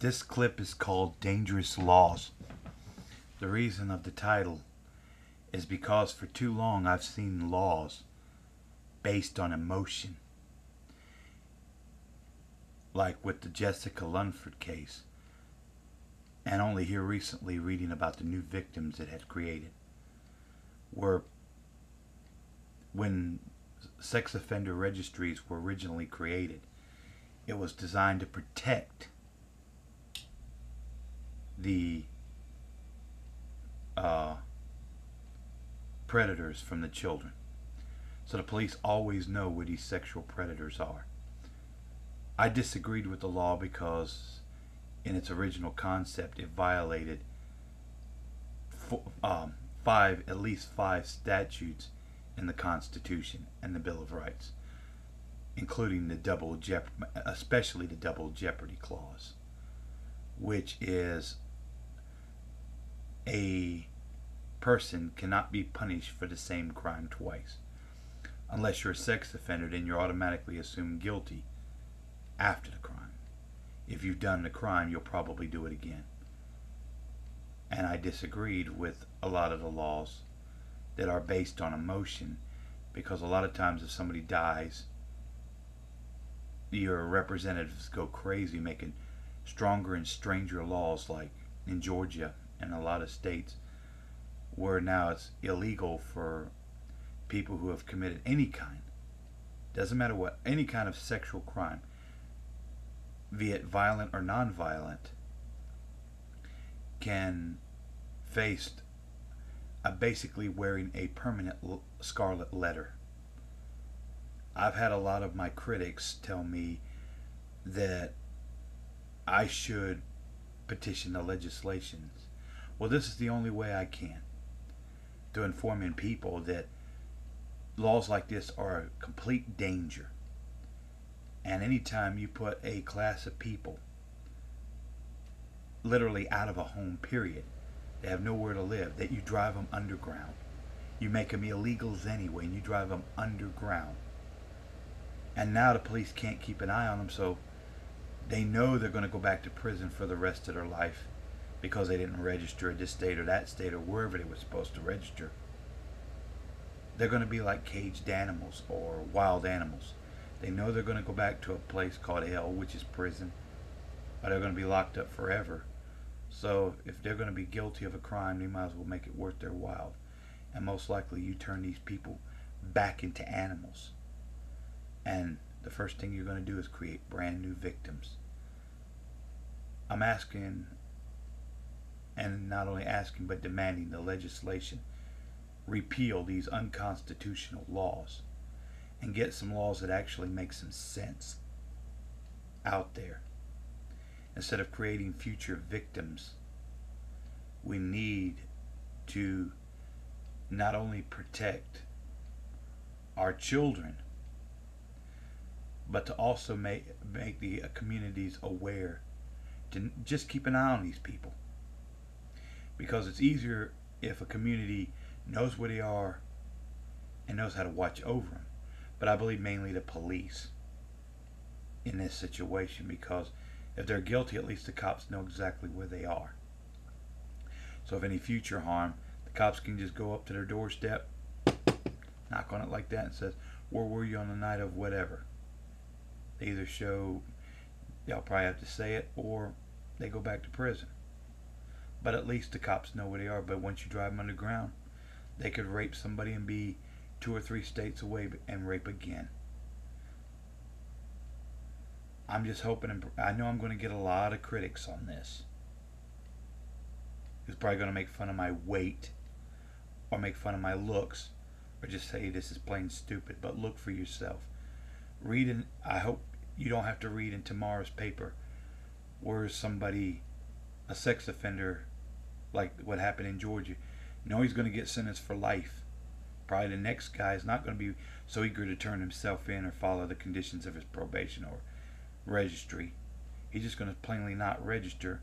This clip is called Dangerous Laws. The reason of the title is because for too long I've seen laws based on emotion. Like with the Jessica Lunford case, and only here recently reading about the new victims it had created. Where when sex offender registries were originally created, it was designed to protect the predators from the children. So the police always know where these sexual predators are. I disagreed with the law because in its original concept it violated at least five statutes in the Constitution and the Bill of Rights, including especially the double jeopardy clause, which is a person cannot be punished for the same crime twice. Unless you're a sex offender, then you're automatically assumed guilty after the crime. If you've done the crime, you'll probably do it again. And I disagreed with a lot of the laws that are based on emotion, because a lot of times if somebody dies, your representatives go crazy making stronger and stranger laws, like in Georgia and a lot of states where now it's illegal for people who have committed any kind, doesn't matter what, any kind of sexual crime, be it violent or non-violent, can face basically wearing a permanent scarlet letter. I've had a lot of my critics tell me that I should petition the legislations. Well, this is the only way I can, to informing people that laws like this are a complete danger. And anytime you put a class of people literally out of a home, period, they have nowhere to live, that you drive them underground. You make them illegals anyway, and you drive them underground. And now the police can't keep an eye on them, so they know they're going to go back to prison for the rest of their life because they didn't register at this state or that state or wherever they were supposed to register. They're going to be like caged animals or wild animals. They know they're going to go back to a place called hell, which is prison, or they're going to be locked up forever. So if they're going to be guilty of a crime, they might as well make it worth their while. And most likely you turn these people back into animals. And the first thing you're going to do is create brand new victims. I'm asking, and not only asking, but demanding the legislation repeal these unconstitutional laws and get some laws that actually make some sense out there. Instead of creating future victims, we need to not only protect our children, but to also make the communities aware to just keep an eye on these people. Because it's easier if a community knows where they are and knows how to watch over them. But I believe mainly the police in this situation, because if they're guilty, at least the cops know exactly where they are. So if any future harm, the cops can just go up to their doorstep, knock on it like that, and says, "Where were you on the night of whatever?" They either show, they'll probably have to say it, or they go back to prison. But at least the cops know where they are. But once you drive them underground, they could rape somebody and be 2 or 3 states away and rape again. I'm just hoping, I know I'm going to get a lot of critics on this. Who's probably going to make fun of my weight, or make fun of my looks, or just say this is plain stupid. But look for yourself. Read in, I hope you don't have to read in tomorrow's paper where somebody, a sex offender, like what happened in Georgia, he's going to get sentenced for life. Probably the next guy is not going to be so eager to turn himself in or follow the conditions of his probation or registry. He's just going to plainly not register,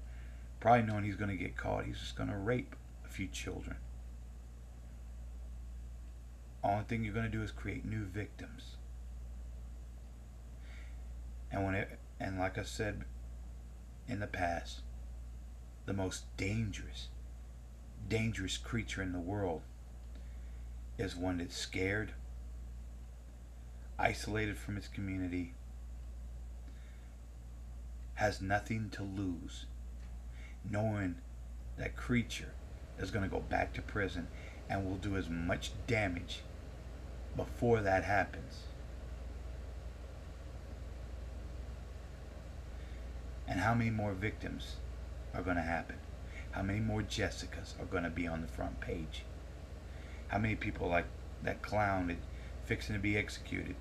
probably knowing he's going to get caught. He's just going to rape a few children. Only thing you're going to do is create new victims. And like I said in the past, the most dangerous creature in the world is one that's scared, isolated from its community, has nothing to lose, knowing that creature is going to go back to prison and will do as much damage before that happens. And how many more victims are going to happen? How many more Jessicas are going to be on the front page? How many people like that clown that fixing to be executed,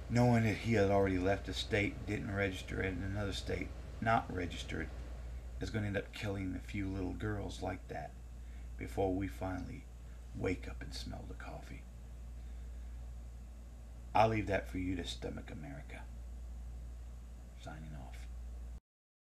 knowing that he had already left a state, didn't register in another state, not registered, is going to end up killing a few little girls like that before we finally wake up and smell the coffee. I'll leave that for you to stomach, America. Signing off.